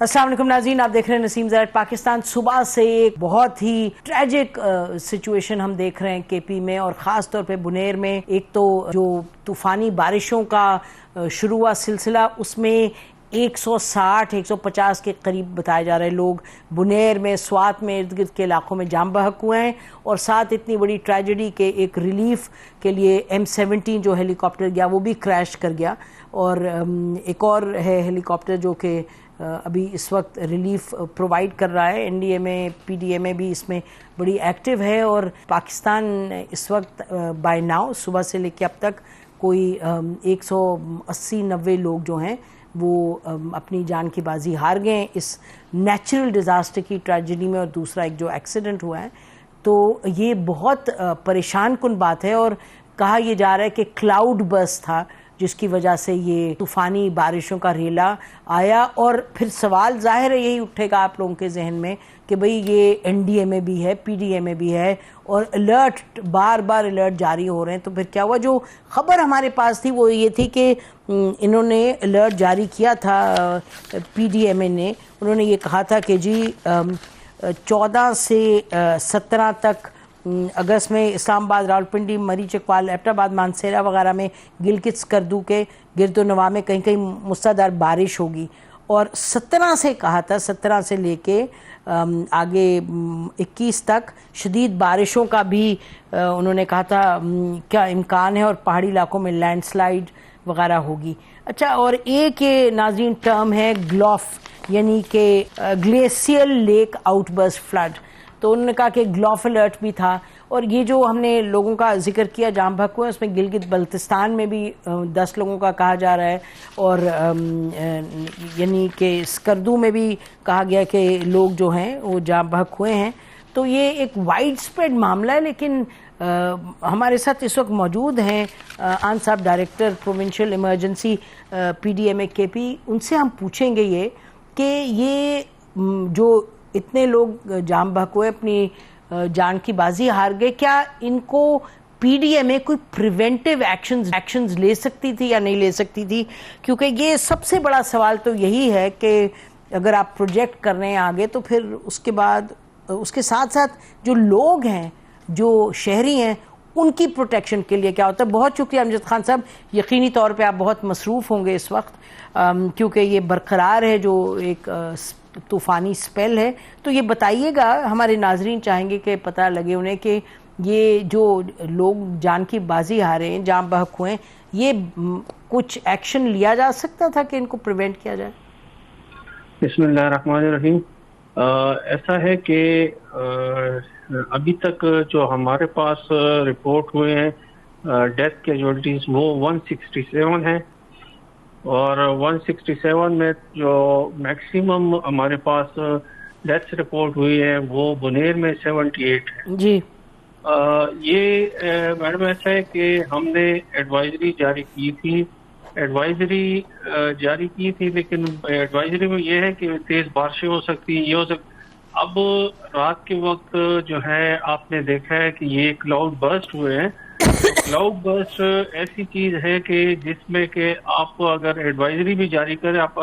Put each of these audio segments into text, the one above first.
अस्सलाम वालेकुम नाज़रीन, आप देख रहे हैं नसीम ज़रात पाकिस्तान। सुबह से एक बहुत ही ट्रेजिक सिचुएशन हम देख रहे हैं केपी में और ख़ास तौर पे बुनेर में। एक तो जो तूफ़ानी बारिशों का शुरू हुआ सिलसिला, उसमें 160-150 के करीब बताया जा रहे हैं लोग बुनेर में, स्वात में, इर्द गिर्द के इलाकों में जाम बहक हुए हैं। और साथ इतनी बड़ी ट्रेजेडी के एक रिलीफ के लिए M17 जो हेलीकॉप्टर गया वो भी क्रैश कर गया। और एक और है हेलीकॉप्टर जो कि अभी इस वक्त रिलीफ प्रोवाइड कर रहा है। NDMA PDMA भी इसमें बड़ी एक्टिव है। और पाकिस्तान इस वक्त बाय नाउ सुबह से लेकर अब तक कोई 180-90 लोग जो हैं वो अपनी जान की बाजी हार गए इस नेचुरल डिज़ास्टर की ट्रेजेडी में। और दूसरा एक जो एक्सीडेंट हुआ है, तो ये बहुत परेशान कुन बात है। और कहा यह जा रहा है कि क्लाउड बर्स्ट था जिसकी वजह से ये तूफ़ानी बारिशों का रेला आया। और फिर सवाल ज़ाहिर है यही उठेगा आप लोगों के जहन में कि भाई ये NDMA भी है, PDMA भी है और अलर्ट बार बार अलर्ट जारी हो रहे हैं। तो फिर क्या हुआ? जो ख़बर हमारे पास थी वो ये थी कि इन्होंने अलर्ट जारी किया था PDMA ने। उन्होंने ये कहा था कि जी 14 से 17 तक अगस्त में इस्लामाबाद, रावलपिंडी, मरी चकवाल, एबटाबाद, मानसेरा वगैरह में, गिलगित स्कर्दू के गिरदोनवा में कहीं कहीं मूसलाधार बारिश होगी। और 17 से कहा था, 17 से लेके आगे 21 तक शदीद बारिशों का भी उन्होंने कहा था क्या इम्कान है और पहाड़ी इलाकों में लैंडस्लाइड वगैरह होगी। अच्छा, और एक ये नाज़रीन टर्म है ग्लॉफ, यानी कि ग्लेशियल लेक आउटबर्स्ट फ्लड। तो उन्होंने कहा कि ग्लॉफ अलर्ट भी था। और ये जो हमने लोगों का जिक्र किया जाम बहक हुए, उसमें गिलगित बल्तिस्तान में भी 10 लोगों का कहा जा रहा है। और यानी कि स्कर्दू में भी कहा गया कि लोग जो हैं वो जाम बहक हुए हैं। तो ये एक वाइड स्प्रेड मामला है। लेकिन हमारे साथ इस वक्त मौजूद हैं आन साहब, director provincial emergency PDMA KP। उनसे हम पूछेंगे ये कि ये जो इतने लोग जाम बहक हुए, अपनी जान की बाजी हार गए, क्या इनको PDMA कोई प्रिवेंटिव एक्शंस ले सकती थी या नहीं ले सकती थी? क्योंकि ये सबसे बड़ा सवाल तो यही है कि अगर आप प्रोजेक्ट कर रहे हैं आगे, तो फिर उसके बाद उसके साथ साथ जो लोग हैं, जो शहरी हैं, उनकी प्रोटेक्शन के लिए क्या होता है। बहुत शुक्रिया अमजद खान साहब, यकीनी तौर पे आप बहुत मसरूफ़ होंगे इस वक्त क्योंकि ये बरकरार है जो एक तूफ़ानी स्पेल है। तो ये बताइएगा, हमारे नाजरीन चाहेंगे कि पता लगे उन्हें कि ये जो लोग जान की बाजी हारे हैं, जाम बहक हुए हैं, ये कुछ एक्शन लिया जा सकता था कि इनको प्रिवेंट किया जाए? बिस्मिल्लाहिर्रहमानिर्रहीम। ऐसा है कि अभी तक जो हमारे पास रिपोर्ट हुए हैं डेथ कैजुअल्टीज वो 167 हैं। और 167 में जो मैक्सिमम हमारे पास डेथ रिपोर्ट हुई है वो बुनेर में 78 है जी। ये मैडम ऐसा है कि हमने एडवाइजरी जारी की थी, लेकिन एडवाइजरी में ये है कि तेज बारिशें हो सकती हैं, ये हो सकती। अब रात के वक्त जो है आपने देखा है कि ये क्लाउड बर्स्ट हुए हैं। क्लाउड बर्स्ट ऐसी चीज है कि जिसमें कि आप अगर एडवाइजरी भी जारी करें, आप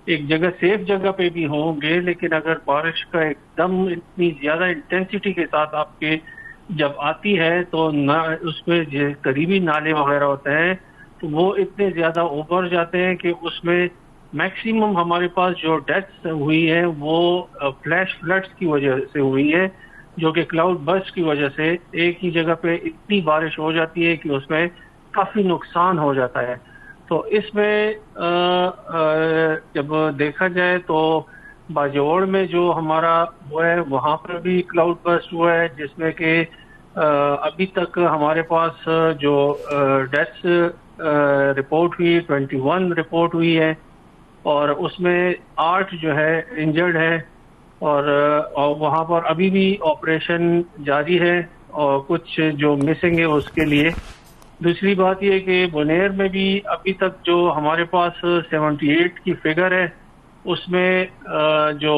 एक जगह सेफ जगह पे भी होंगे, लेकिन अगर बारिश का एकदम इतनी ज्यादा इंटेंसिटी के साथ आपके जब आती है तो ना उसमें जो करीबी नाले वगैरह होते हैं तो वो इतने ज्यादा उभर जाते हैं कि उसमें मैक्सिमम हमारे पास जो डेथ्स हुई है वो फ्लैश फ्लड्स की वजह से हुई है, जो कि क्लाउड बर्स्ट की वजह से एक ही जगह पे इतनी बारिश हो जाती है कि उसमें काफी नुकसान हो जाता है। तो इसमें जब देखा जाए तो बाजोड़ में जो हमारा हुआ है वहां पर भी क्लाउड बर्स्ट हुआ है, जिसमें कि अभी तक हमारे पास जो डेथ्स रिपोर्ट हुई 21 रिपोर्ट हुई है और उसमें 8 जो है इंजर्ड है। और वहाँ पर अभी भी ऑपरेशन जारी है और कुछ जो मिसिंग है उसके लिए। दूसरी बात यह कि बुनेर में भी अभी तक जो हमारे पास 78 की फिगर है उसमें जो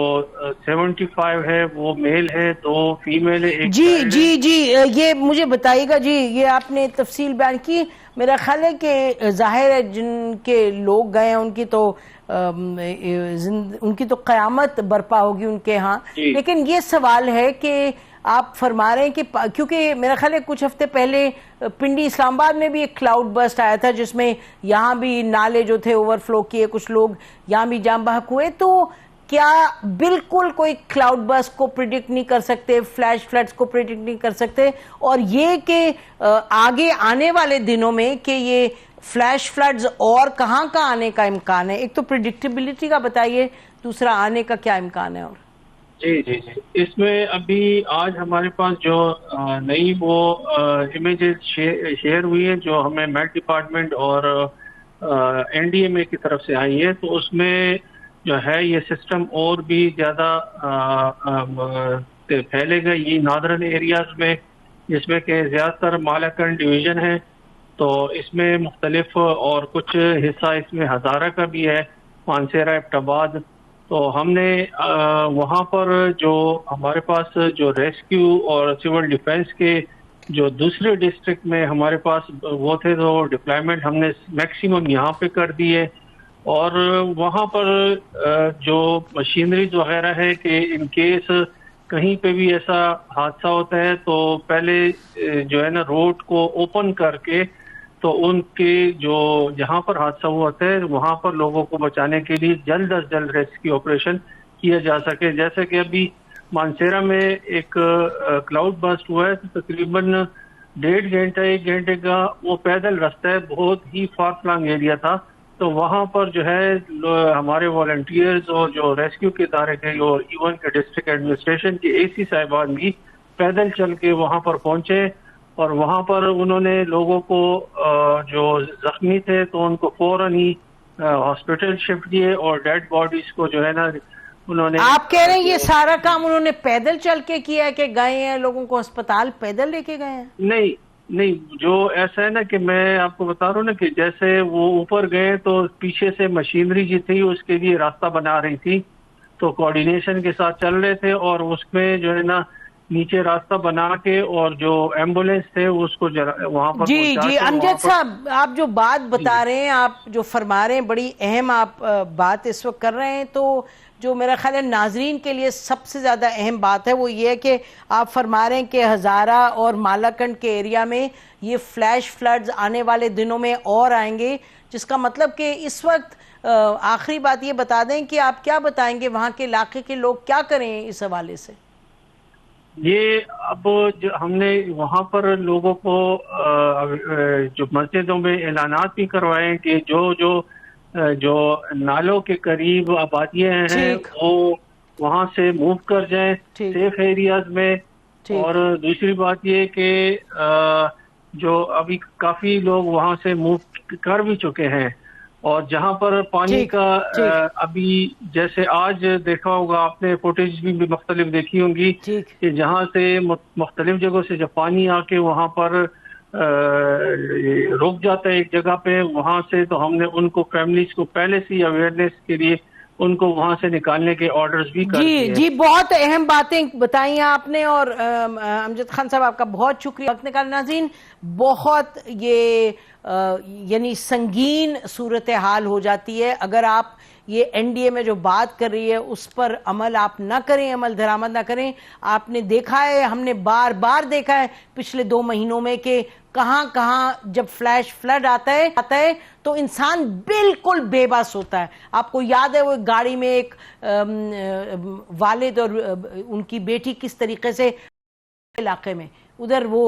75 है वो मेल है, 2 फीमेल है, 1 जी चाइल्ड जी है। जी, ये मुझे बताइएगा जी, ये आपने तफसील बयान की। मेरा ख्याल है कि जाहिर है जिनके लोग गए हैं उनकी तो उनकी तो क़यामत बर्पा होगी उनके यहाँ। जी लेकिन ये सवाल है कि आप फरमा रहे हैं कि क्योंकि मेरा ख्याल है कुछ हफ्ते पहले पिंडी इस्लामाबाद में भी एक क्लाउड बर्स्ट आया था जिसमें यहाँ भी नाले जो थे ओवरफ्लो किए, कुछ लोग यहाँ भी जाम बहक हुए। तो क्या बिल्कुल कोई क्लाउड बर्स्ट को प्रिडिक्ट नहीं कर सकते, फ्लैश फ्लड्स को प्रिडिक्ट नहीं कर सकते, और ये कि आगे आने वाले दिनों में कि ये फ्लैश फ्लड्स और कहाँ का आने का इम्कान है? एक तो प्रिडिक्टेबिलिटी का बताइए, दूसरा आने का क्या इम्कान है? और जी जी जी, इसमें अभी आज हमारे पास जो नई वो इमेजेस शेयर हुई है जो हमें मेट डिपार्टमेंट और एनडीएमए की तरफ से आई है, तो उसमें जो है ये सिस्टम और भी ज़्यादा फैलेगा ये नादरन एरियाज में, जिसमें कि ज़्यादातर मालाकंड डिवीज़न है। तो इसमें मुख्तलिफ और कुछ हिस्सा इसमें हज़ारा का भी है, मानसेरा, एबटाबाद। तो हमने वहाँ पर जो हमारे पास जो रेस्क्यू और सिविल डिफेंस के जो दूसरे डिस्ट्रिक्ट में हमारे पास वो थे, तो डिप्लॉयमेंट हमने मैक्सिमम यहाँ पे कर दी है। और वहाँ पर जो मशीनरीज वगैरह है कि इन केस कहीं पे भी ऐसा हादसा होता है तो पहले जो है ना रोड को ओपन करके तो उनके जो जहाँ पर हादसा हुआ होता है वहाँ पर लोगों को बचाने के लिए जल्द अज जल्द रेस्क्यू ऑपरेशन किया जा सके। जैसे कि अभी मानसेरा में एक क्लाउड बर्स्ट हुआ है, तो तकरीबन 1.5 घंटा 1 घंटे का वो पैदल रास्ता है, बहुत ही फार फ्लंग एरिया था। तो वहाँ पर जो है हमारे वॉलंटियर्स और जो रेस्क्यू के इदारे थे और इवन के डिस्ट्रिक्ट एडमिनिस्ट्रेशन के एसी साहिबान भी पैदल चल के वहाँ पर पहुंचे और वहाँ पर उन्होंने लोगों को जो जख्मी थे तो उनको फौरन ही हॉस्पिटल शिफ्ट किए और डेड बॉडीज को जो है ना उन्होंने। आप कह रहे हैं ये सारा काम उन्होंने पैदल चल के किया है कि गए हैं लोगों को अस्पताल पैदल लेके गए हैं? नहीं नहीं, जो ऐसा है ना कि मैं आपको बता रहा हूँ ना कि जैसे वो ऊपर गए तो पीछे से मशीनरी जो थी उसके लिए रास्ता बना रही थी, तो कोऑर्डिनेशन के साथ चल रहे थे और उसमें जो है ना नीचे रास्ता बना के और जो एम्बुलेंस थे उसको वहां पर जी जी, अमजद साहब आप जो बात बता रहे हैं, आप जो फरमा रहे हैं, बड़ी अहम आप बात इस वक्त कर रहे हैं। तो जो मेरा ख्याल है नाजरीन के लिए सबसे ज़्यादा अहम बात है वो ये है कि आप फरमा रहे हैं कि हज़ारा और मालाकंड के एरिया में ये फ्लैश फ्लड्स आने वाले दिनों में और आएंगे, जिसका मतलब कि इस वक्त आखिरी बात ये बता दें कि आप क्या बताएंगे वहाँ के इलाके के लोग क्या करें इस हवाले से? ये अब जो हमने वहाँ पर लोगों को जो मस्जिदों में ऐलानात भी करवाए कि जो नालों के करीब आबादियां हैं वो वहाँ से मूव कर जाएं सेफ एरियाज में। और दूसरी बात ये कि जो अभी काफी लोग वहाँ से मूव कर भी चुके हैं और जहाँ पर पानी का अभी जैसे आज देखा होगा आपने, फुटेज भी मुख्तलिफ देखी होंगी कि जहाँ से मुख्तलिफ जगहों से जब पानी आके वहाँ पर रुक जाता है एक जगह पे, वहाँ से तो हमने उनको फैमिलीज को पहले से अवेयरनेस के लिए उनको वहाँ से निकालने के ऑर्डर्स भी कर दिए। जी, बहुत अहम बातें बताई हैं आपने और अमजद खान साहब आपका बहुत शुक्रिया। वक्त निकाल नाज़रीन, बहुत ये यानी संगीन सूरत हाल हो जाती है अगर आप ये एनडीए में जो बात कर रही है उस पर अमल आप ना करें, अमल दरामद ना करें। आपने देखा है, हमने बार बार देखा है पिछले 2 महीनों में कि कहाँ कहाँ जब फ्लैश फ्लड आता है तो इंसान बिल्कुल बेबस होता है। आपको याद है वो गाड़ी में एक वालिद और उनकी बेटी किस तरीके से इलाके में उधर वो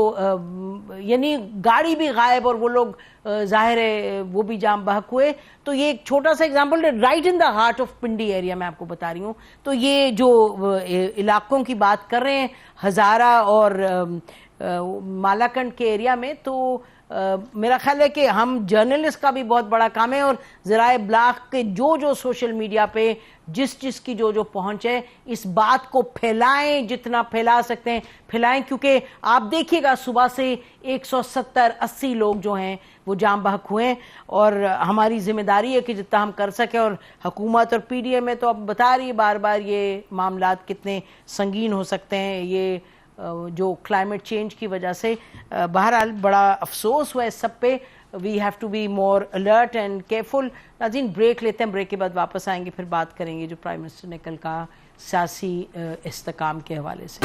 यानी गाड़ी भी गायब और वो लोग जाहिर है वो भी जाम बहक हुए। तो ये एक छोटा सा example right in the heart of Pindi area मैं आपको बता रही हूँ। तो ये जो इलाकों की बात कर रहे हैं हज़ारा और मालाकंड के एरिया में, तो मेरा ख्याल है कि हम जर्नलिस्ट का भी बहुत बड़ा काम है, और ज़राए इब्लाग के जो सोशल मीडिया पे जिस की जो पहुंच है, इस बात को फैलाएं, जितना फैला सकते हैं फैलाएं, क्योंकि आप देखिएगा सुबह से 170-80 लोग जो हैं वो जाम बहक हुए हैं, और हमारी जिम्मेदारी है कि जितना हम कर सकें। और हुकूमत और पीडीएम में तो अब बता रही है बार बार ये मामलात कितने संगीन हो सकते हैं, ये जो क्लाइमेट चेंज की वजह से। बहरहाल बड़ा अफसोस हुआ इस सब पे। We have to be more alert and careful. नाज़रीन, ब्रेक लेते हैं, ब्रेक के बाद वापस आएंगे, फिर बात करेंगे जो प्राइम मिनिस्टर ने कल कहा सियासी इस्तेकाम के हवाले से।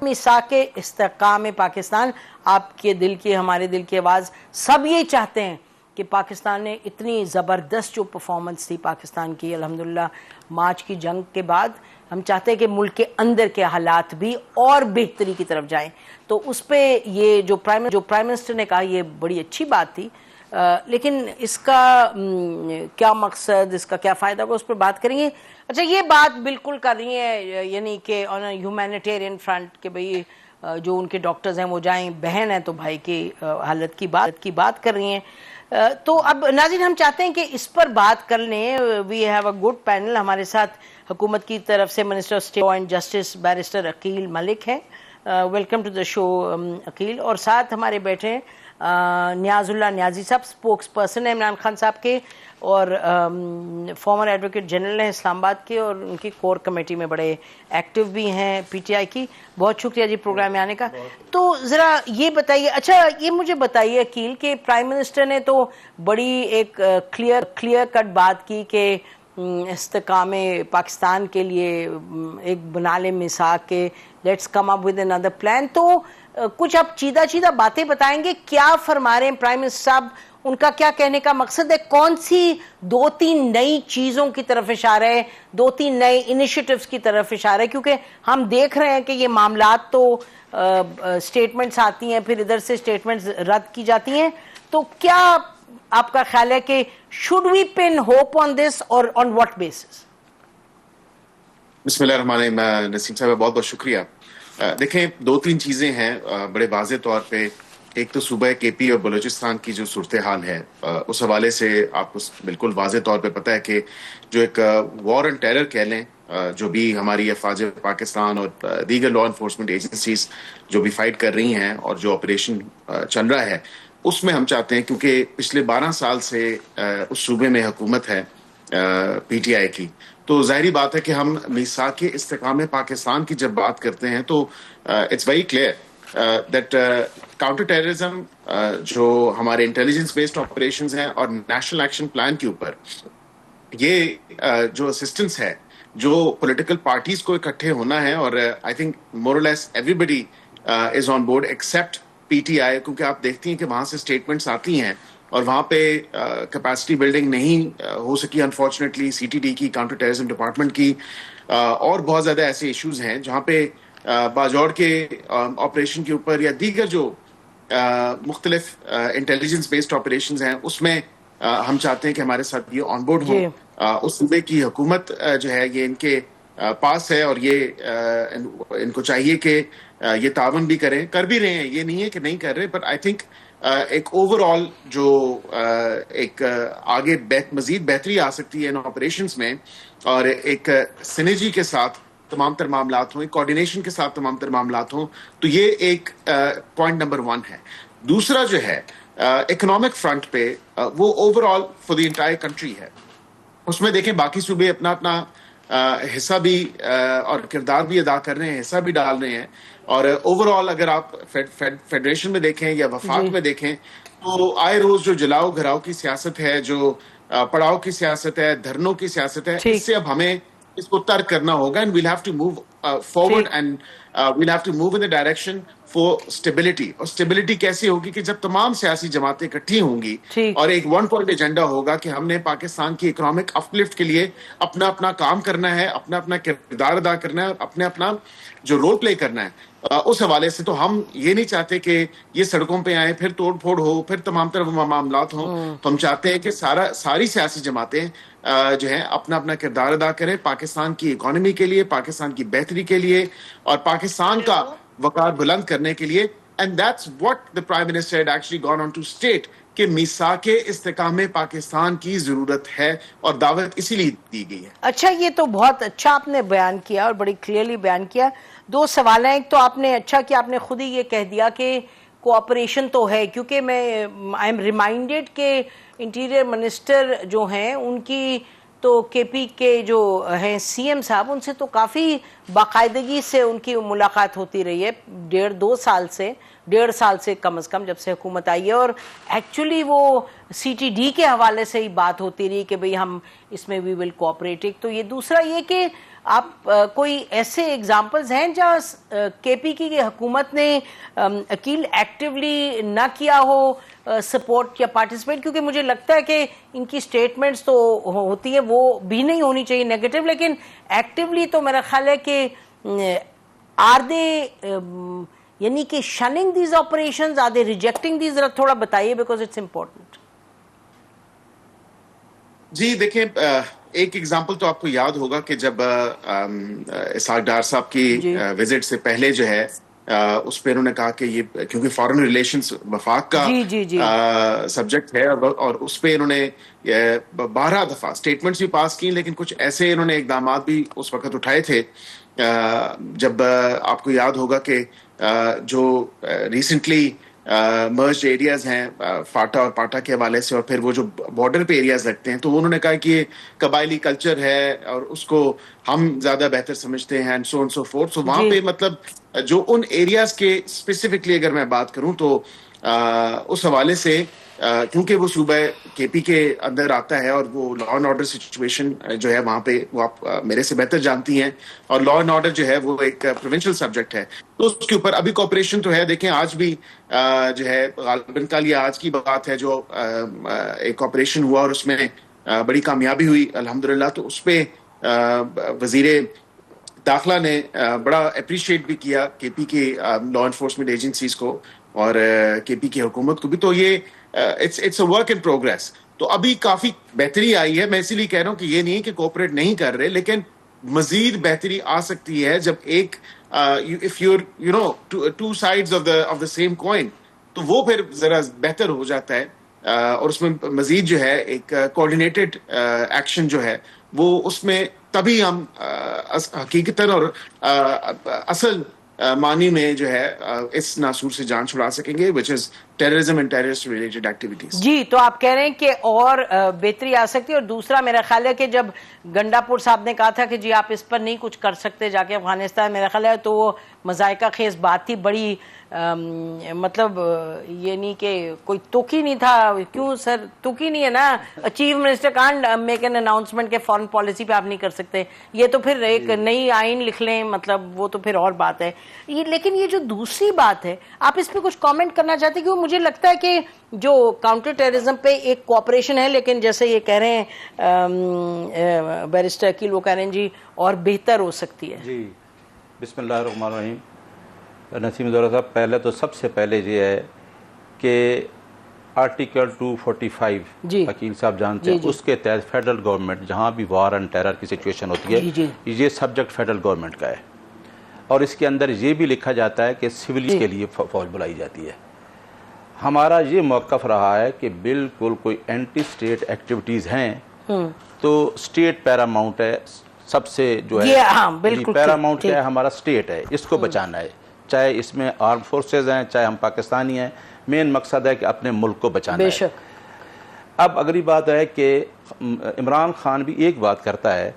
मिसाके इस्तेकाम पाकिस्तान, आपके दिल की, हमारे दिल की आवाज़, सब ये चाहते हैं कि पाकिस्तान ने इतनी ज़बरदस्त जो परफॉर्मेंस थी पाकिस्तान की अल्हम्दुलिल्लाह मार्च की जंग के बाद, हम चाहते हैं कि मुल्क के अंदर के हालात भी और बेहतरी की तरफ जाएं। तो उस पर ये जो प्राइम मिनिस्टर ने कहा, ये बड़ी अच्छी बात थी, लेकिन इसका क्या मकसद, इसका क्या फ़ायदा होगा, उस पर बात करेंगे। अच्छा, ये बात बिल्कुल कर रही है, यानी कि ऑन ह्यूमैनिटेरियन फ्रंट, कि भाई जो उनके डॉक्टर्स हैं वो जाएं, बहन है तो भाई की हालत की बात कर रही हैं। तो अब नाज़रीन, हम चाहते हैं कि इस पर बात कर लें। We have a good panel. हमारे साथ हुकूमत की तरफ से minister of state and justice barrister Aqeel Malik हैं। Welcome to the show Aqeel. और साथ हमारे बैठे हैं नियाजुल्लाह नियाजी साहब, स्पोक्स पर्सन है इमरान खान साहब के, और फॉर्मर एडवोकेट जनरल हैं इस्लामाबाद के, और उनकी कोर कमेटी में बड़े एक्टिव भी हैं पीटीआई की। बहुत शुक्रिया जी प्रोग्राम में आने का। तो ज़रा ये बताइए, अच्छा ये मुझे बताइए अकील, कि प्राइम मिनिस्टर ने तो बड़ी एक क्लियर कट बात की कि इस्तेकामे पाकिस्तान के लिए एक बना ले मिसाक के, let's come up with another plan. तो कुछ आप चीदा बातें बताएंगे, क्या फरमा रहे हैं प्राइम मिनिस्टर साहब, उनका क्या कहने का मकसद है, कौन सी 2-3 नई चीज़ों की तरफ इशारा है, 2-3 नए इनिशिएटिव्स की तरफ इशारा है, क्योंकि हम देख रहे हैं कि ये मामलात तो स्टेटमेंट्स आती हैं, फिर इधर से स्टेटमेंट्स रद्द की जाती हैं। तो क्या आपका ख्याल है कि should we pin hope on this और ऑन व्हाट बेसिस? बिस्मिल्लाहिर्रहमानिर्रहीम। नसीम साहब, बहुत बहुत शुक्रिया। देखें, 2-3 चीज़ें हैं बड़े वाज़े तौर पे। एक तो सूबा केपी और बलूचिस्तान की जो सूरत हाल है, उस हवाले से आपको बिल्कुल वाज़े तौर पे पता है कि जो एक वॉर एंड टेरर कह लें, जो भी हमारी अफवाज पाकिस्तान और दीगर लॉ इन्फोर्समेंट एजेंसीज जो भी फाइट कर रही हैं और जो ऑपरेशन चल रहा है, उसमें हम चाहते हैं, क्योंकि पिछले 12 साल से उस सूबे में हुकूमत है पीटीआई की, तो जाहिर बात है कि हम मिसाके इस्तेकाम पाकिस्तान की जब बात करते हैं तो it's very clear that counter terrorism, जो हमारे इंटेलिजेंस बेस्ड ऑपरेशंस हैं और नेशनल एक्शन प्लान के ऊपर ये जो असिस्टेंस है, जो पॉलिटिकल पार्टीज को इकट्ठे होना है, और आई think more or less everybody is on board except PTI, क्योंकि आप देखती हैं कि वहां से स्टेटमेंट्स आती हैं और वहां पे कैपेसिटी बिल्डिंग नहीं हो सकी अनफॉर्चुनेटली, सीटीडी की, काउंटर टेररिज्म डिपार्टमेंट की, और बहुत ज्यादा ऐसे इश्यूज हैं जहां पे बाजौड़ के ऑपरेशन के ऊपर या दीगर जो मुख्तलिफ इंटेलिजेंस बेस्ड ऑपरेशंस हैं उसमें हम चाहते हैं कि हमारे साथ ये ऑन बोर्ड हो। उस सूबे की हुकूमत जो है ये इनके पास है, और ये इनको चाहिए कि ये तावन भी करें, कर भी रहे हैं, ये नहीं है कि नहीं कर रहे, बट आई थिंक एक ओवरऑल जो एक आगे मजीद बेहतरी आ सकती है इन ऑपरेशंस में, और एक सिनर्जी के साथ तमाम तर मामलात हों, कोऑर्डिनेशन के साथ तमाम तर मामलात हों, तो ये एक पॉइंट नंबर 1 है। दूसरा जो है इकोनॉमिक फ्रंट पे, वो overall for the entire country है। उसमें देखें बाकी सूबे अपना अपना हिस्सा भी और किरदार भी अदा कर रहे हैं, हिस्सा भी डाल रहे हैं, और ओवरऑल अगर आप फेडरेशन में देखें या वफाक में देखें तो आए रोज जो जलाओ घराओ की सियासत है, जो पड़ाव की सियासत है, धरनों की सियासत है, इससे अब हमें इसको तर्क करना होगा, and we'll have to move forward, and we'll have to move in the direction for stability. और स्टेबिलिटी कैसे होगी कि जब तमाम सियासी जमातें इकट्ठी होंगी और एक 1 पॉइंट एजेंडा होगा कि हमने पाकिस्तान की इकोनॉमिक अपलिफ्ट के लिए अपना अपना काम करना है, अपना अपना किरदार अदा करना है, अपने अपना जो रोल प्ले करना है। उस हवाले से तो हम ये नहीं चाहते कि ये सड़कों पे आए, फिर तोड़ फोड़ हो, फिर तमाम तरह मामलात हों। तो हम चाहते हैं कि सारी सियासी जमातें जो है अपना अपना किरदार अदा करें पाकिस्तान की इकोनॉमी के लिए, पाकिस्तान की बेहतरी के लिए, और पाकिस्तान का वकार बुलंद करने के लिए, and that's what the Prime Minister had actually gone on to state कि मिसाक इस्तेकाम पाकिस्तान की जरूरत है और दावत इसीलिए दी गई है। अच्छा, ये तो बहुत अच्छा आपने बयान किया और बड़ी क्लियरली बयान किया। दो सवाल हैं। एक तो आपने अच्छा कि आपने खुद ही ये कह दिया कि कोऑपरेशन तो है, क्योंकि मैं आई एम रिमाइंडेड के इंटीरियर मिनिस्टर जो हैं उनकी तो केपी के जो हैं सीएम साहब, उनसे तो काफ़ी बाकायदगी से उनकी मुलाकात होती रही है 1.5 साल से कम से कम, जब से हुकूमत आई है। और एक्चुअली वो सीटीडी के हवाले से ही बात होती रही कि भाई हम इसमें वी विल कोऑपरेट। तो ये दूसरा ये कि आप कोई ऐसे एग्जाम्पल्स हैं जहाँ केपी की हुकूमत ने अकील एक्टिवली ना किया हो सपोर्ट या पार्टिसिपेट? क्योंकि मुझे लगता है कि इनकी स्टेटमेंट्स तो होती है, वो भी नहीं होनी चाहिए नेगेटिव, लेकिन एक्टिवली तो मेरा ख्याल है कि आर दे यानी कि shunning these operations, are they rejecting these? जरा थोड़ा बताइए, बिकॉज इट्स इम्पोर्टेंट। जी देखिए, एक एग्जांपल तो आपको याद होगा कि जब इसहाक डार साहब की विजिट से पहले जो है उस पर उन्होंने कहा कि ये क्योंकि फॉरेन रिलेशंस वफाक का सब्जेक्ट है और उस पर इन्होंने 12 दफा स्टेटमेंट्स भी पास की, लेकिन कुछ ऐसे इन्होंने इकदाम भी उस वक्त उठाए थे। जब आपको याद होगा कि जो रिसेंटली मर्ज एरियाज हैं फाटा और पाटा के हवाले से, और फिर वो जो बॉर्डर पे एरियाज लगते हैं, तो उन्होंने कहा कि ये कबायली कल्चर है और उसको हम ज्यादा बेहतर समझते हैं एंड सो फोर्थ। सो वहां पे मतलब जो उन एरियाज के स्पेसिफिकली अगर मैं बात करूं तो उस हवाले से क्योंकि वो सूबा केपी के अंदर आता है और वो लॉ एंड ऑर्डर सिचुएशन जो है वहां पे वो आप मेरे से बेहतर जानती हैं, और लॉ एंड ऑर्डर जो है वो एक प्रोविंशियल सब्जेक्ट है, तो उसके ऊपर अभी कॉपरेशन तो है। देखें आज भी जो है गालिबन कल या आज की बात है जो एक ऑपरेशन हुआ और उसमें बड़ी कामयाबी हुई अल्हम्दुलिल्लाह। तो उस पर वजीरे दाखिला ने बड़ा अप्रिशिएट भी किया केपी के लॉ एनफोर्समेंट एजेंसीज को और केपी की हुकूमत को भी। तो ये it's a work in progress. तो अभी काफी बेहतरी आई है। मैं इसीलिए कह रहा हूं कि ये नहीं है कि कोऑपरेट नहीं कर रहे, लेकिन मजीद बेहतरी आ सकती है जब एक if you're you know two sides of the same coin, तो वो फिर जरा बेहतर हो जाता है और उसमें मजीद जो है एक कोऑर्डिनेटेड एक्शन जो है वो उसमें तभी हम हकीकतन और असल मानी में जो है इस नासूर से जान छुड़ा सकेंगे, which is terrorism and terrorist related activities. जी, तो आप कह रहे हैं कि और बेहतरी आ सकती है। और दूसरा मेरा ख्याल है कि जब गंडापुर साहब ने कहा था कि जी आप इस पर नहीं कुछ कर सकते जाके अफगानिस्तान, मेरा ख्याल है तो वो मजायका खेज बात थी, बड़ी मतलब ये नहीं कि कोई तुक ही नहीं था। क्यों सर, तुक ही नहीं है ना? Chief minister can't make an announcement के फॉरेन पॉलिसी पे आप नहीं कर सकते, ये तो फिर एक नई आइन लिख लें, मतलब वो तो फिर और बात है ये। लेकिन ये जो दूसरी बात है, आप इस पर कुछ कमेंट करना चाहते हैं? क्योंकि मुझे लगता है कि जो काउंटर टेररिज्म पे एक कोऑपरेशन है, लेकिन जैसे ये कह रहे हैं बैरिस्टर अकील, वो कह रहे हैं जी और बेहतर हो सकती है। जी बिस्मिल्लाहिर्रहमानिर्रहीम। नसीम दौरा साहब, पहले तो सबसे पहले ये है कि आर्टिकल 245 अकील साहब जानते हैं, उसके तहत फेडरल गवर्नमेंट जहाँ भी वार एंड टेरर की सिचुएशन होती है, ये सब्जेक्ट फेडरल गवर्नमेंट का है। और इसके अंदर ये भी लिखा जाता है कि सिविलियंस के लिए फौज बुलाई जाती है। हमारा ये मौक़िफ़ रहा है कि बिल्कुल कोई एंटी स्टेट एक्टिविटीज़ हैं तो स्टेट पैरामाउंट है, सबसे जो है पैरामाउंट है हमारा स्टेट है, इसको बचाना है। चाहे इसमें आर्म फोर्सेज हैं, चाहे हम पाकिस्तानी हैं, मेन मकसद है कि अपने मुल्क को बचाना है। अब अगली बात है कि इमरान खान भी एक बात करता है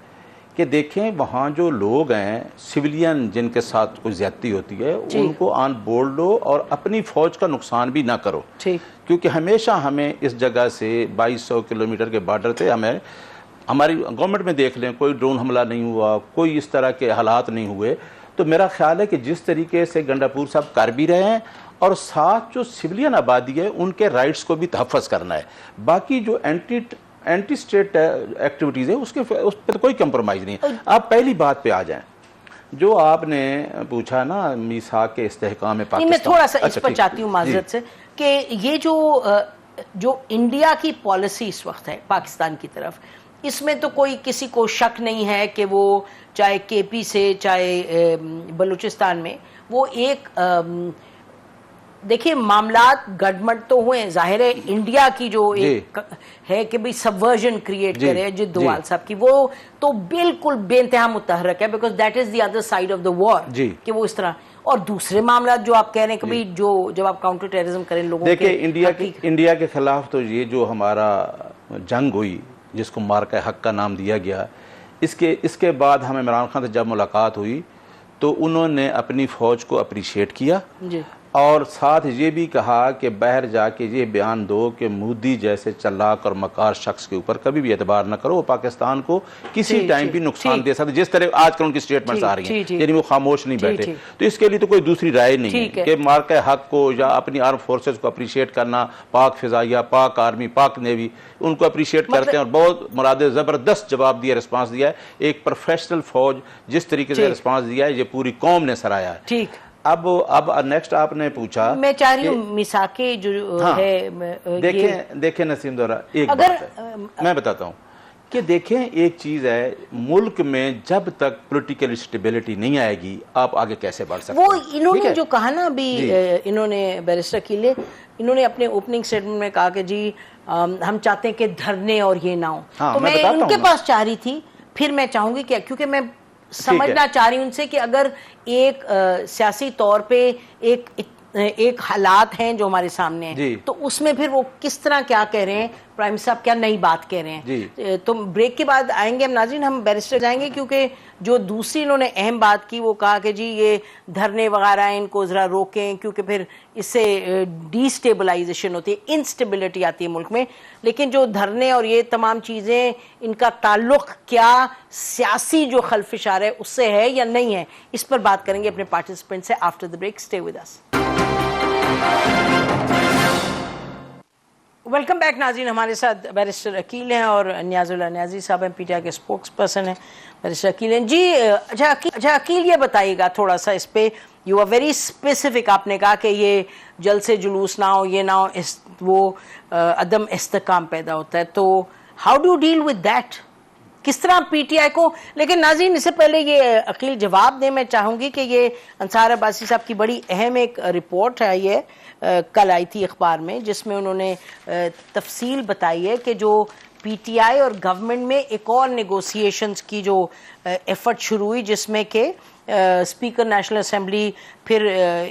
कि देखें वहाँ जो लोग हैं सिविलियन जिनके साथ कोई ज्यादती होती है उनको ऑन बोर्ड लो और अपनी फौज का नुकसान भी ना करो, क्योंकि हमेशा हमें इस जगह से 2200 किलोमीटर के बॉर्डर थे, हमें हमारी गवर्नमेंट में देख लें कोई ड्रोन हमला नहीं हुआ, कोई इस तरह के हालात नहीं हुए। तो मेरा ख्याल है कि जिस तरीके से गंडापुर साहब कर भी रहे हैं और साथ जो सिविलियन आबादी है उनके राइट्स को भी तहफ़्फ़ुज़ करना है। बाकी जो एंटी स्टेट एक्टिविटीज़ है उस पर तो कोई कंप्रोमाइज़ नहीं है। आप पहली बात पे आ जाएं, जो आपने पूछा ना मीसाक के इस्तेहकाम में पाकिस्तान, मैं थोड़ा सा इस पर चाहती हूँ माजरत से कि ये जो इंडिया की पॉलिसी इस वक्त है पाकिस्तान की तरफ, इसमें तो कोई किसी को शक नहीं है कि वो चाहे केपी से चाहे बलूचिस्तान में वो एक देखिए मामलात गड़बड़ तो हुए, जाहिर है इंडिया की जो एक है कि भाई सबवर्जन क्रिएट करे जिद दोवाल साहब की, वो तो बिल्कुल बेइंतहा मुतहर्रक है, because that is the other side of the war कि वो इस तरह। और दूसरे मामला जो आप कह रहे हैं कि भाई जो जब आप काउंटर टेररिज्म करें लोगों देखिए इंडिया के खिलाफ तो ये जो हमारा जंग हुई जिसको मार्का हक का नाम दिया गया, इसके बाद हमें इमरान खान से जब मुलाकात हुई तो उन्होंने अपनी फौज को अप्रिशिएट किया जी। और साथ ये भी कहा कि बाहर जाके ये बयान दो कि मोदी जैसे चलाक और मकार शख्स के ऊपर कभी भी एतबार न करो, वो पाकिस्तान को किसी टाइम भी नुकसान दे सकते, जिस तरह आजकल उनकी स्टेटमेंट्स आ रही हैं, यानी वो खामोश नहीं बैठे। तो इसके लिए तो कोई दूसरी राय नहीं है कि मार्का हक को या अपनी आर्म फोर्सेज को अप्रिशिएट करना, पाक फिजाइया, पाक आर्मी, पाक नेवी, उनको अप्रिशिएट करते हैं और बहुत मुराद ज़बरदस्त जवाब दिया, रिस्पांस दिया है। एक प्रोफेशनल फौज जिस तरीके से रिस्पांस दिया है, ये पूरी कौम ने सराहा है। ठीक। अब नेक्स्ट आपने पूछा, मैं चाह रही हूँ मिसाके जो है, देखें नसीम दोरा, एक बात है मैं बताता हूँ कि देखें, एक चीज है, मुल्क में जब तक पॉलिटिकल स्टेबिलिटी नहीं आएगी आप आगे कैसे बढ़ सकते हैं। वो इन्होंने जो कहा ना अभी, इन्होंने बैरिस्टर कीले, इन्होंने अपने ओपनिंग स्टेटमेंट में कहा कि जी हम चाहते हैं कि धरने और ये ना हो। तो मैं उनके पास चाह रही थी, फिर मैं चाहूंगी कि क्योंकि मैं समझना चाह रही हूं उनसे कि अगर एक सियासी तौर पे एक हालात हैं जो हमारे सामने हैं, तो उसमें फिर वो किस तरह क्या कह रहे हैं, प्राइम मिनिस्टर साहब क्या नई बात कह रहे हैं। तो ब्रेक के बाद आएंगे हम नाज़रीन, हम बैरिस्टर जाएंगे, क्योंकि जो दूसरी इन्होंने अहम बात की वो कहा कि जी ये धरने वगैरह इनको जरा रोकें, क्योंकि फिर इससे डिस्टेबलाइजेशन होती है, इंस्टेबिलिटी आती है मुल्क में। लेकिन जो धरने और ये तमाम चीज़ें, इनका ताल्लुक क्या सियासी जो खल्फिश आ रहा है उससे है या नहीं है, इस पर बात करेंगे अपने पार्टिसिपेंट से after the break. Stay with us. Welcome back नाज़रीन, हमारे साथ बैरिस्टर अकील हैं और नियाज़ुल्लाह नियाज़ी साहब हैं, पीटीआई के स्पोक्स पर्सन हैं। बैरिस्टर अकील हैं जी। अच्छा अकील, ये बताइएगा थोड़ा सा इस पे, यू आर वेरी स्पेसिफिक, आपने कहा कि ये जल से जुलूस ना हो, ये ना हो, वो अदम इस्तेकाम पैदा होता है, तो how do deal with that, किस तरह पीटीआई को। लेकिन नाज़रीन इससे पहले ये अकील जवाब दें, मैं चाहूँगी कि ये अंसार अब्बासी साहब की बड़ी अहम एक रिपोर्ट है, ये कल आई थी अखबार में, जिसमें उन्होंने तफसील बताई है कि जो पीटीआई और गवर्नमेंट में एक और नेगोशिएशंस की जो एफर्ट शुरू हुई, जिसमें कि स्पीकर नेशनल असेंबली फिर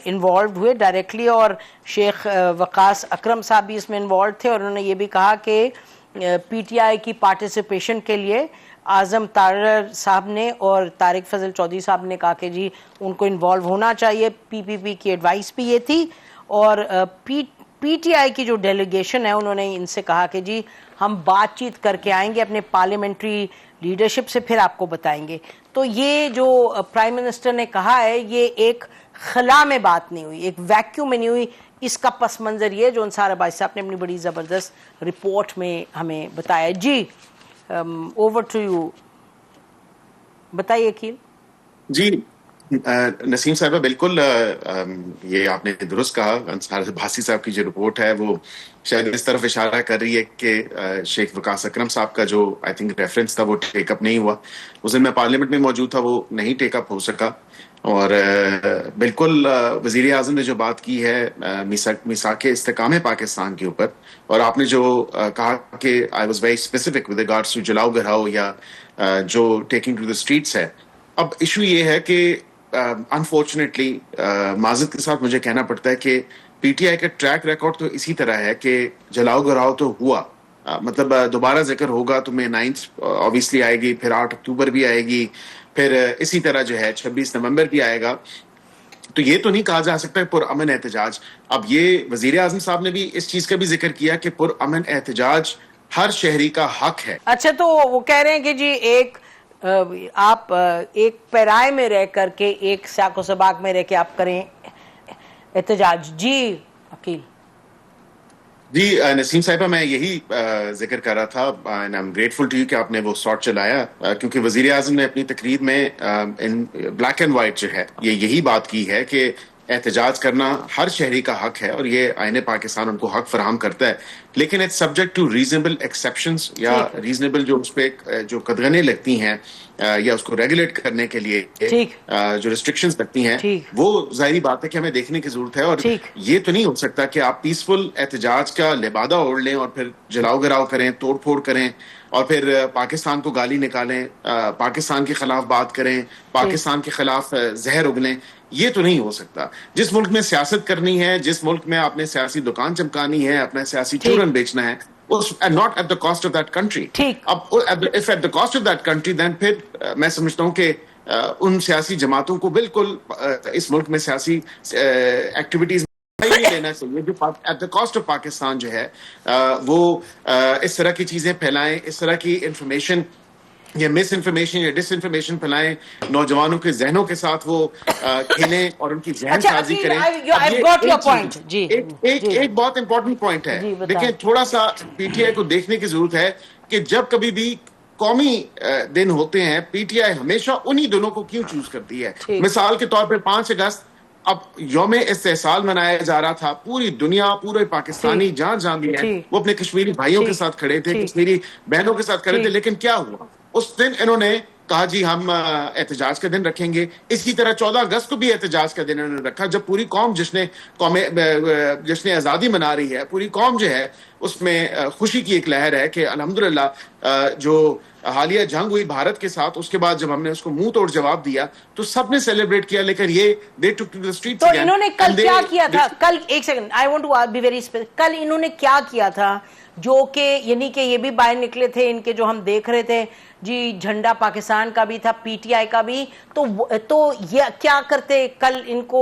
इन्वॉल्व हुए डायरेक्टली, और शेख वकास अकरम साहब भी इसमें इन्वॉल्व थे। और उन्होंने ये भी कहा कि पीटीआई की पार्टिसिपेशन के लिए आज़म तारर साहब ने और तारिक फजल चौधरी साहब ने कहा कि जी उनको इन्वॉल्व होना चाहिए। पीपीपी की एडवाइस भी ये थी, और पीटीआई की जो डेलीगेशन है उन्होंने इनसे कहा कि जी हम बातचीत करके आएंगे अपने पार्लियामेंट्री लीडरशिप से, फिर आपको बताएंगे। तो ये जो प्राइम मिनिस्टर ने कहा है, ये एक खला में बात नहीं हुई, एक वैक्यूम में नहीं हुई। इसका पस मंजर ये जो अंसार अब्बासी साहब ने अपनी बड़ी ज़बरदस्त रिपोर्ट में हमें बताया। जी ओवर टू यू, बताइए अकील जी। नसीम साहब, बिल्कुल ये आपने दुरुस्त कहा। अंसार अब्बासी साहब की जो रिपोर्ट है वो शायद इस तरफ इशारा कर रही है कि शेख वकास अकरम साहब का जो आई थिंक रेफरेंस था वो टेकअप नहीं हुआ। उस दिन मैं पार्लियामेंट में मौजूद था, वो नहीं टेकअप हो सका। और बिल्कुल वजीर आज़म ने जो बात की है मिसाके इस्तेकाम पाकिस्तान के ऊपर, और आपने जो कहा कि I was very specific with regards to जलाओ घराओ या जो टेकिंग टू द स्ट्रीट्स है। अब इशू ये है कि अनफॉर्चुनेटली माजरत के साथ मुझे कहना पड़ता है कि पीटीआई का ट्रैक रिकॉर्ड तो इसी तरह है कि जलाओ घराओ तो हुआ, मतलब दोबारा जिक्र होगा तो मे 9 ऑब्वियसली आएगी, फिर 8 अक्टूबर भी आएगी, फिर इसी तरह जो है 26 नवंबर भी आएगा। तो ये तो नहीं कहा जा सकता पुरअमन एहतजाज। अब ये वजीर आज़म साहब ने भी इस चीज का भी जिक्र किया कि पुरअमन एहतजाज हर शहरी का हक है। अच्छा, तो वो कह रहे हैं कि जी आप एक पैराए में रह करके, एक साको सबाक में रह के आप करें एहतजाज। जी अकील। जी नसीम साहिबा, मैं यही जिक्र कर रहा था, and I am grateful to you कि आपने वो शॉट चलाया, क्योंकि वजीर आज़म ने अपनी तकरीर में इन ब्लैक एंड वाइट जो है यही बात की है कि एहतजाज करना हर शहरी का हक है, और ये आईने पाकिस्तान उनको हक फराहम करता है लेकिन it's subject to reasonable exceptions या रीजनेबल जो उस पर जो कदगने लगती हैं या उसको रेगुलेट करने के लिए जो रिस्ट्रिक्शंस लगती हैं, वो जाहिर बात है कि हमें देखने की जरूरत है। और ये तो नहीं हो सकता कि आप पीसफुल एहतजाज का लिबादा ओढ़ लें और फिर जलाओ गिराव करें, तोड़ फोड़ करें और फिर पाकिस्तान को गाली निकालें, पाकिस्तान के खिलाफ बात करें, पाकिस्तान के खिलाफ जहर उगलें। ये तो नहीं हो सकता। जिस मुल्क में सियासत करनी है, जिस मुल्क में आपने सियासी दुकान चमकानी है, अपना सियासी चूरन बेचना है, not at the cost of that country. अब if at the cost of that country, then फिर मैं समझता हूँ कि उन सियासी जमातों को बिल्कुल इस मुल्क में सियासी एक्टिविटीज नहीं लेना चाहिए जो eight the cost of Pakistan जो है वो इस तरह की चीजें फैलाएं, इस तरह की इंफॉर्मेशन या मिस इन्फॉर्मेशन या डिस इन्फॉर्मेशन फैलाएं, नौजवानों के जहनों के साथ वो खेलें और उनकी जहन साजी करें। एक बहुत इंपॉर्टेंट पॉइंट है, देखिए थोड़ा सा पीटीआई को देखने की जरूरत है कि जब कभी भी कौमी दिन होते हैं, पीटीआई हमेशा उन्हीं दिनों को क्यों चूज करती है। मिसाल के तौर पर 5 अगस्त अब यौमे इस्तेसाल मनाया जा रहा था, पूरी दुनिया, पूरे पाकिस्तानी जहां भी है वो अपने कश्मीरी भाइयों के साथ खड़े थे, कश्मीरी बहनों के साथ खड़े थे। लेकिन क्या हुआ, उस दिन इन्होंने कहा जी हम एहतजाज का दिन रखेंगे। इसी तरह 14 अगस्त को भी एहतजाज का दिन इन्होंने रखा, जब पूरी कौम जिसने आज़ादी मना रही है, पूरी कौम जो है उसमें खुशी की एक लहर है कि अल्हम्दुलिल्लाह जो हालिया जंग हुई भारत के साथ, उसके बाद जब हमने उसको मुंह तोड़ जवाब दिया तो सबने सेलिब्रेट किया। लेकिन ये they took to the streets. तो इन्होंने कल क्या किया था? कल एक second, I want to be very specific. कल इन्होंने क्या किया था जो कि यानी कि ये भी बाहर निकले थे, इनके जो हम देख रहे थे जी, झंडा पाकिस्तान का भी था, पीटीआई का भी, तो ये क्या करते कल? इनको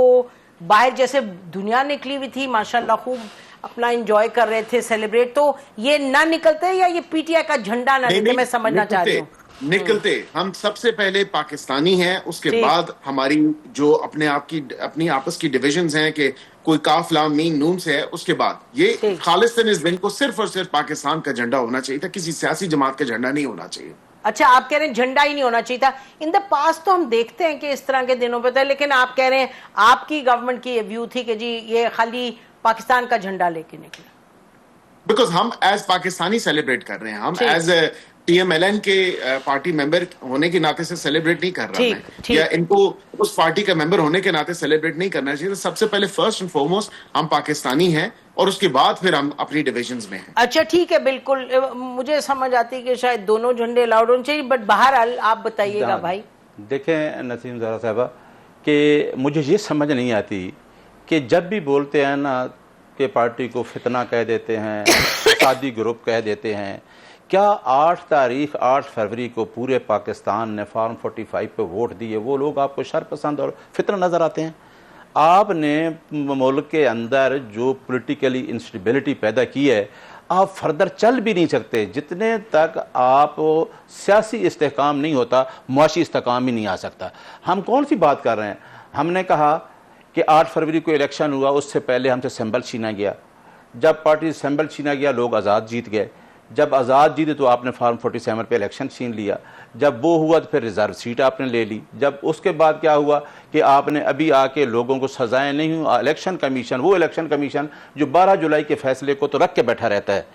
बाहर जैसे दुनिया निकली हुई थी, माशाल्लाह खूब अपना एंजॉय कर रहे थे, सेलिब्रेट, तो ये ना निकलते या ये पीटीआई का झंडा ना लेते? मैं समझना चाहती हूँ। निकलते। हम सबसे पहले पाकिस्तानी हैं, उसके बाद हमारी जो अपनी आपस की डिविजन्स हैं कि कोई काफ लाम मीम नून से है, उसके बाद ये खालिस्तान इस दिन को सिर्फ और सिर्फ पाकिस्तान का झंडा होना चाहिए था, किसी सियासी जमात का झंडा नहीं होना चाहिए। अच्छा, आप कह रहे हैं झंडा ही नहीं होना चाहिए था। इन द पास्ट तो हम देखते हैं कि इस तरह के दिनों पे था, लेकिन आप कह रहे हैं आपकी गवर्नमेंट की व्यू थी कि जी ये खाली पाकिस्तान का झंडा लेके निकले। बिकॉज हम एज पाकिस्तानी सेलिब्रेट कर रहे हैं, हम एज टीएमएलएन के पार्टी मेंबर होने के नाते से सेलिब्रेट नहीं कर रहा मैं, या इनको उस पार्टी का मेंबर होने के नाते सेलिब्रेट नहीं करना चाहिए। तो सबसे पहले फर्स्ट एंड फॉरमोस्ट हम पाकिस्तानी हैं और उसके बाद फिर हम अपनी डिविजन्स में हैं। अच्छा ठीक है, बिल्कुल मुझे समझ आती है कि शायद दोनों झंडे अलाउड होने चाहिए, बट बहरहाल आप बताइएगा भाई। देखें नसीम ज़हरा साहबा कि मुझे ये समझ नहीं आती कि जब भी बोलते हैं ना कि पार्टी को फितना कह देते हैं, शादी ग्रुप कह देते हैं, क्या 8 फरवरी को पूरे पाकिस्तान ने फॉर्म 45 पे वोट दिए, वो लोग आपको शरपसंद और फितना नज़र आते हैं? आपने मुल्क के अंदर जो पॉलिटिकली इंस्टेबिलिटी पैदा की है, आप फर्दर चल भी नहीं सकते। जितने तक आप सियासी इस्तेहकाम नहीं होता, मुआशी इस्तेहकाम ही नहीं आ सकता। हम कौन सी बात कर रहे हैं? हमने कहा कि 8 फरवरी को इलेक्शन हुआ, उससे पहले हमसे सिंबल छीना गया। जब पार्टी सिंबल छीना गया, लोग आज़ाद जीत गए। जब आज़ाद जीते तो आपने फॉर्म 47 पे इलेक्शन छीन लिया। जब वो हुआ तो फिर रिजर्व सीट आपने ले ली। जब उसके बाद क्या हुआ कि आपने अभी आके लोगों को सजाएं नहीं हुआ। इलेक्शन कमीशन, वो इलेक्शन कमीशन जो 12 जुलाई के फैसले को तो रख के बैठा रहता है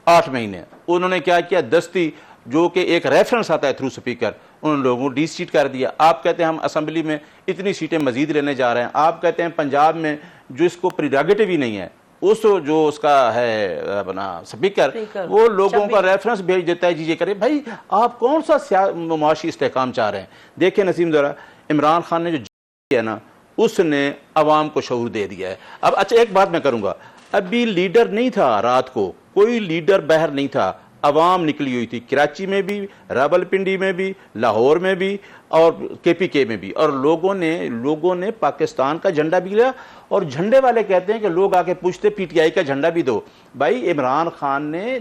8 महीने, उन्होंने क्या किया, दस्ती जो कि एक रेफरेंस आता है थ्रू स्पीकर, उन लोगों को डिसीट कर दिया। आप कहते हैं हम असेंबली में इतनी सीटें मजीद लेने जा रहे हैं। आप कहते हैं पंजाब में जो इसको प्रीरोगेटिव ही नहीं है, उस जो उसका है अपना स्पीकर, वो लोगों का रेफरेंस भेज देता है, जी ये करे। भाई आप कौन सा मुआशी इस्तेहकाम चाह रहे हैं? देखिए नसीम ज़रा, इमरान खान ने जो है ना, उसने अवाम को शऊर दे दिया है। अब अच्छा एक बात मैं करूँगा, अभी लीडर नहीं था, रात को कोई लीडर बाहर नहीं था, अवाम निकली हुई थी, कराची में भी, रावलपिंडी में भी, लाहौर में भी और केपीके में भी, और लोगों ने पाकिस्तान का झंडा भी लिया। और झंडे वाले कहते हैं कि लोग आके पूछते पीटीआई का झंडा भी दो। भाई इमरान खान ने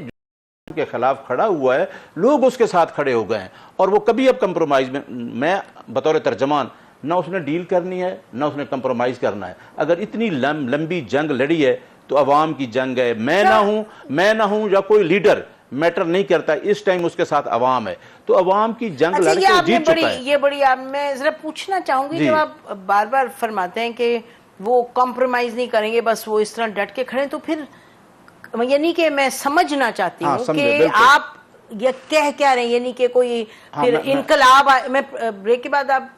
के खिलाफ खड़ा हुआ है, लोग उसके साथ खड़े हो गए हैं, और वो कभी अब कंप्रोमाइज में, मैं बतौर तर्जमान, ना उसने डील करनी है ना उसने कंप्रोमाइज करना है। अगर इतनी लंबी जंग लड़ी है तो अवाम की जंग है। मैं ना हूं या कोई लीडर मैटर नहीं करता, इस टाइम उसके साथ अवाम है, तो अवाम की जंग लड़के जीत चुका है। ये बड़ी मैं जरा पूछना चाहूंगी, जब आप बार बार फरमाते हैं कि वो कॉम्प्रोमाइज नहीं करेंगे, बस वो इस तरह डट के खड़े, तो फिर यानी कि मैं समझना चाहती हूँ कि बिल्कुल। आप ये कह क्या रहे हैं, यानी कि कोई फिर इनकलाब, मैं ब्रेक के बाद आप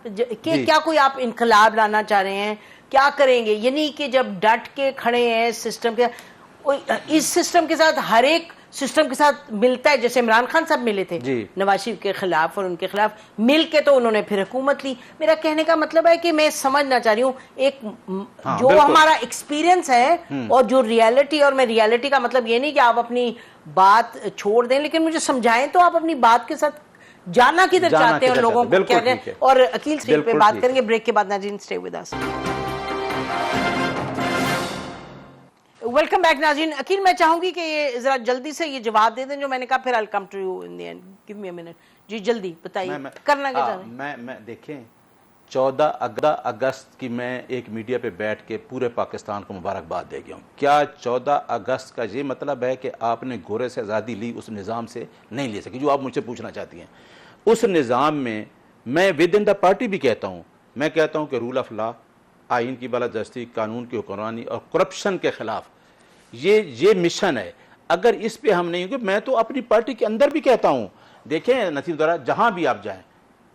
क्या कोई आप इनकलाब लाना चाह रहे हैं, क्या करेंगे? यानी कि जब डट के खड़े हैं सिस्टम के, इस सिस्टम के साथ हर एक सिस्टम के साथ मिलता है, जैसे इमरान खान साहब मिले थे नवाज शरीफ के खिलाफ और उनके खिलाफ मिल के तो उन्होंने फिर हुकूमत ली। मेरा कहने का मतलब है कि मैं समझना चाह रही हूँ एक जो हमारा एक्सपीरियंस है और जो रियलिटी, और मैं रियलिटी का मतलब ये नहीं कि आप अपनी बात छोड़ दें, लेकिन मुझे समझाएं तो आप अपनी बात के साथ जाना किधर चाहते हैं और लोगों को कह रहे हैं। और अकील स्ट्रीट पे बात करेंगे ब्रेक के बाद। नाज़रीन stay with us. Welcome back नाज़रीन। अकील, मैं चाहूंगी कि ये जरा जल्दी से ये जवाब दे दें जो मैंने कहा, फिर I come to you in the end. Give me a minute जी, जल्दी बताइए करना क्या चाह रहे हैं। मैं देखें 14 अगस्त की मैं एक मीडिया पे बैठ के पूरे पाकिस्तान को मुबारकबाद दे गया हूँ। क्या 14 अगस्त का ये मतलब है कि आपने गोरे से आज़ादी ली, उस निज़ाम से नहीं ले सकी, जो आप मुझसे पूछना चाहती हैं? उस निज़ाम में मैं विद इन द पार्टी भी कहता हूँ, मैं कहता हूँ कि रूल ऑफ लॉ, आइन की बालादस्ती, कानून की हुक्मरानी और करप्शन के खिलाफ ये मिशन है। अगर इस पे हम नहीं, क्योंकि मैं तो अपनी पार्टी के अंदर भी कहता हूँ, देखें नसीम द्वारा जहां भी आप जाएं,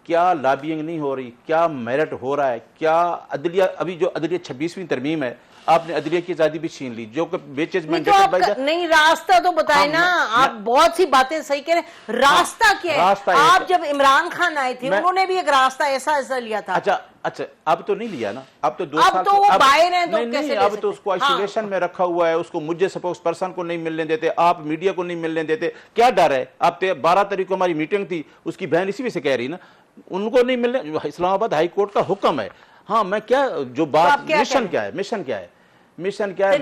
क्या लॉबिंग नहीं हो रही, क्या मेरिट हो रहा है, क्या अदलिया, अभी जो अदलिया 26वीं तरमीम है, आपने अदलिया की आजादी भी छीन ली, जो कि नहीं रास्ता तो बताए ना। आप बहुत सी बातें सही कह रहे हैं, रास्ता क्या है? आप जब इमरान खान आए थे उन्होंने भी एक रास्ता ऐसा लिया था। अच्छा अब तो नहीं लिया ना, अब तो 2 साल तो वो बाहर हैं, तो कैसे अब तो उसको आइसोलेशन में रखा हुआ है, उसको मुझे स्पोक्स पर्सन को नहीं मिलने देते, आप मीडिया को नहीं मिलने देते। क्या डर है? आप 12 तारीख को हमारी मीटिंग थी, उसकी बहन इसी वजह से कह रही ना, उनको नहीं मिलने, इस्लामाबाद हाई कोर्ट का हुक्म है। हाँ, मैं क्या जो बात, मिशन क्या है, मिशन क्या है, मिशन क्या है?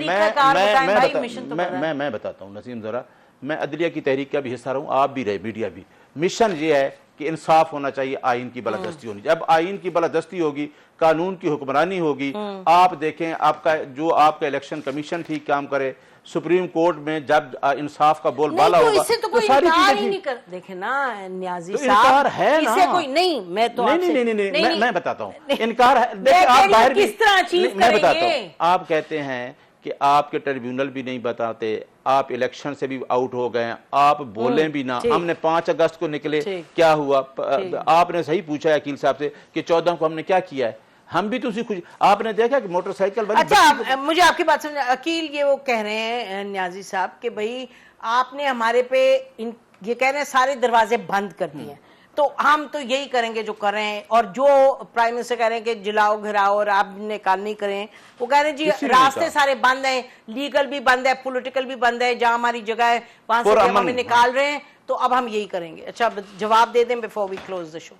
मैं बताता हूँ नसीम जरा, मैं अदलिया की तहरीक का भी हिस्सा रहा हूँ, आप भी रहे, मीडिया भी। मिशन ये है कि इंसाफ होना चाहिए, आइन की बालादस्ती होनी चाहिए। जब आइन की बालादस्ती होगी, कानून की हुक्मरानी होगी, आप देखें आपका इलेक्शन कमीशन ठीक काम करे, सुप्रीम कोर्ट में जब इंसाफ का बोलबाला होगा, तो सारी चीजें नहीं कर। देखे ना न्याजी साहब, है ना, इससे कोई नहीं, मैं तो नहीं, मैं बताता हूँ, इनकार है। देखिए आप बाहर किस तरह अचीव मैं बताता हूँ, आप कहते हैं कि आपके ट्रिब्यूनल भी नहीं बताते, आप इलेक्शन से भी आउट हो गए, आप बोले भी ना, हमने 5 अगस्त को निकले, क्या हुआ? आपने सही पूछा है अकील साहब से कि 14 को हमने क्या किया है, हम भी तो उसी खुशी। आपने देखा कि मोटरसाइकिल वाली, अच्छा मुझे आपकी बात समझ, अकील ये वो कह रहे हैं न्याजी साहब कि भाई आपने हमारे पे ये कह रहे हैं सारे दरवाजे बंद कर दिए हैं, तो हम तो यही करेंगे जो कर रहे हैं, और जो प्राइम मिनिस्टर कह रहे हैं कि जिलाओ घिराओ और आप निकाल नहीं करें, वो कह रहे हैं जी रास्ते सारे बंद हैं, लीगल भी बंद है, पॉलिटिकल भी बंद है, जहां हमारी जगह है वहां से हमें निकाल रहे हैं, तो अब हम यही करेंगे। अच्छा जवाब दे दें before we close the show.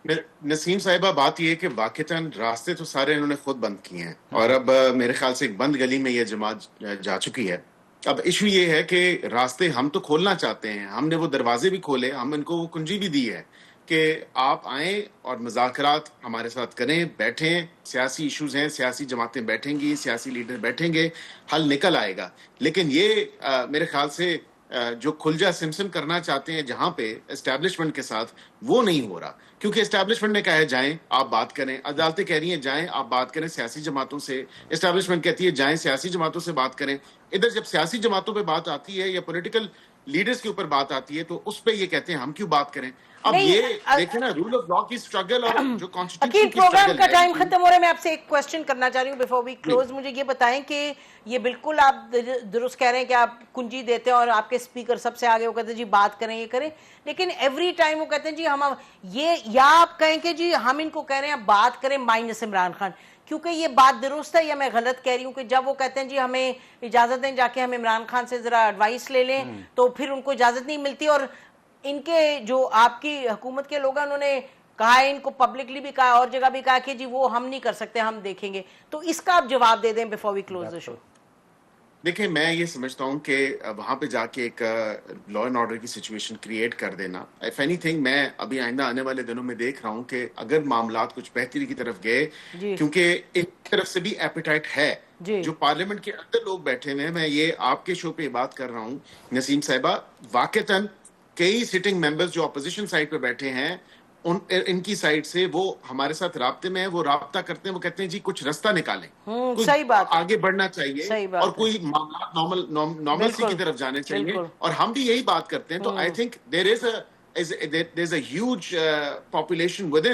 Naseem साहिबा, बात यह है कि वाकईतन रास्ते तो सारे इन्होंने खुद बंद किए हैं, और अब मेरे ख्याल से एक बंद गली में यह जमात जा चुकी है। अब इशू ये है कि रास्ते हम तो खोलना चाहते हैं, हमने वो दरवाजे भी खोले, हम इनको वो कुंजी भी दी है कि आप आए और मुज़ाकरात हमारे साथ करें, बैठें, सियासी इश्यूज हैं, सियासी जमातें बैठेंगी, सियासी लीडर बैठेंगे, हल निकल आएगा। लेकिन ये मेरे ख्याल से जो खुलजा सिमसिम करना चाहते हैं जहां पे एस्टैब्लिशमेंट के साथ, वो नहीं हो रहा, क्योंकि एस्टैब्लिशमेंट ने कहा है जाएं आप बात करें, अदालतें कह रही हैं जाएं आप बात करें सियासी जमातों से, एस्टैब्लिशमेंट कहती है जाएं सियासी जमातों से बात करें। इधर जब सियासी जमातों पे बात आती है या पॉलिटिकल लीडर्स के ऊपर बात आती है तो उस पे ये कहते हैं हम क्यों बात करें। अब ये देखें ना, रूल ऑफ लॉ की स्ट्रगल और जो कॉन्स्टिट्यूशन की प्रोग्राम का टाइम खत्म हो रहा है, मैं आपसे एक क्वेश्चन करना चाह रही हूँ बिफोर वी क्लोज। मुझे ये बताएं कि ये बिल्कुल आप दुरुस्त कह रहे हैं कि आप कुंजी देते हैं और आपके स्पीकर सबसे आगे वो कहते हैं जी बात करें, ये करें, लेकिन एवरी टाइम वो कहते हैं जी हम ये, या आप कहें कि जी हम इनको कह रहे हैं बात करें माइनस इमरान खान, क्योंकि ये बात दुरुस्त है या मैं गलत कह रही हूँ कि जब वो कहते हैं जी हमें इजाजत दें जाके हम इमरान खान से जरा एडवाइस ले लें, तो फिर उनको इजाजत नहीं मिलती, और इनके जो आपकी हुकूमत के लोग हैं उन्होंने कहा है, इनको पब्लिकली भी कहा और जगह भी कहा कि जी वो हम नहीं कर सकते, हम देखेंगे, तो इसका आप जवाब दे दें before we close the show. देखिए, मैं ये समझता हूँ कि वहां पे जाके एक लॉ एंड ऑर्डर की सिचुएशन क्रिएट कर देना, इफ एनीथिंग, मैं अभी आइंदा आने वाले दिनों में देख रहा हूँ कि अगर मामलात कुछ बेहतरी की तरफ गए, क्योंकि एक तरफ से भी एपेटाइट है, जो पार्लियामेंट के अंदर लोग बैठे हुए हैं, मैं ये आपके शो पे बात कर रहा हूँ नसीम साहिबा, वाकईतन कई सिटिंग मेंबर्स जो अपोजिशन साइड पे बैठे हैं इनकी साइड से वो हमारे साथ राब्ते में है, वो राब्ता करते हैं, वो कहते हैं जी कुछ रास्ता निकालें, कुछ सही बात है, आगे बढ़ना चाहिए, सही बात और है, कोई नॉर्मलसी की तरफ जाने चाहिए, और हम भी यही बात करते हैं। तो I think there is a huge population with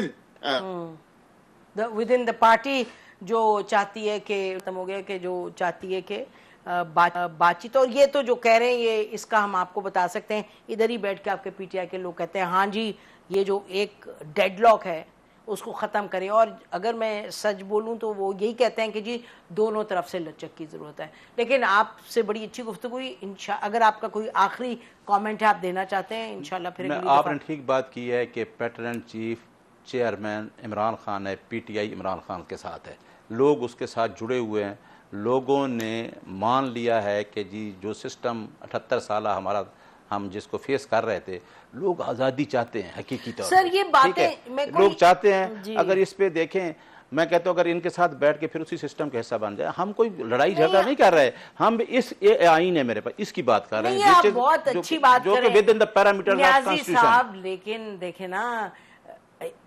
in the party जो चाहती है कि खत्म हो गया, कि जो चाहती है कि बातचीत। और ये तो जो कह रहे हैं, ये इसका हम आपको बता सकते हैं, इधर ही बैठ के आपके पीटीआई के लोग कहते हैं हाँ जी ये जो एक डेडलॉक है उसको ख़त्म करें। और अगर मैं सच बोलूं तो वो यही कहते हैं कि जी दोनों तरफ से लचक की ज़रूरत है। लेकिन आपसे बड़ी अच्छी गुफ्तगू हुई। अगर आपका कोई आखिरी कमेंट है आप देना चाहते हैं, इंशाल्लाह फिर आपने ठीक बात की है कि pattern chief chairman Imran Khan है, पीटीआई इमरान खान के साथ है, लोग उसके साथ जुड़े हुए हैं। लोगों ने मान लिया है कि जी जो सिस्टम 78 साल हमारा हम जिसको फेस कर रहे थे, लोग आज़ादी चाहते हैं हकीकी तौर सर ये बातें लोग चाहते हैं। अगर इस पे देखें, मैं कहता हूं अगर इनके साथ बैठ के फिर उसी सिस्टम का हिस्सा बन जाए, हम कोई लड़ाई झगड़ा नहीं कर रहे, हम इस आईन है मेरे पास इसकी बात कर रहे हैं, बहुत अच्छी बात जो कि with in the parameters of constitution. लेकिन देखे ना,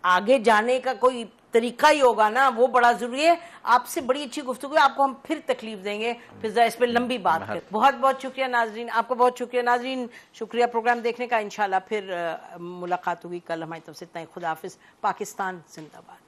आगे जाने का कोई तरीका ही होगा ना, वो बड़ा जरूरी है। आपसे बड़ी अच्छी गुफ्तगू है, आपको हम फिर तकलीफ देंगे, फिर इस पर लंबी बात करें। बहुत बहुत शुक्रिया नाजरीन, आपका बहुत शुक्रिया नाजरीन, शुक्रिया प्रोग्राम देखने का। इंशाल्लाह फिर मुलाकात होगी कल। हमारी तरफ से इतना ही। खुदा हाफिज। पाकिस्तान जिंदाबाद।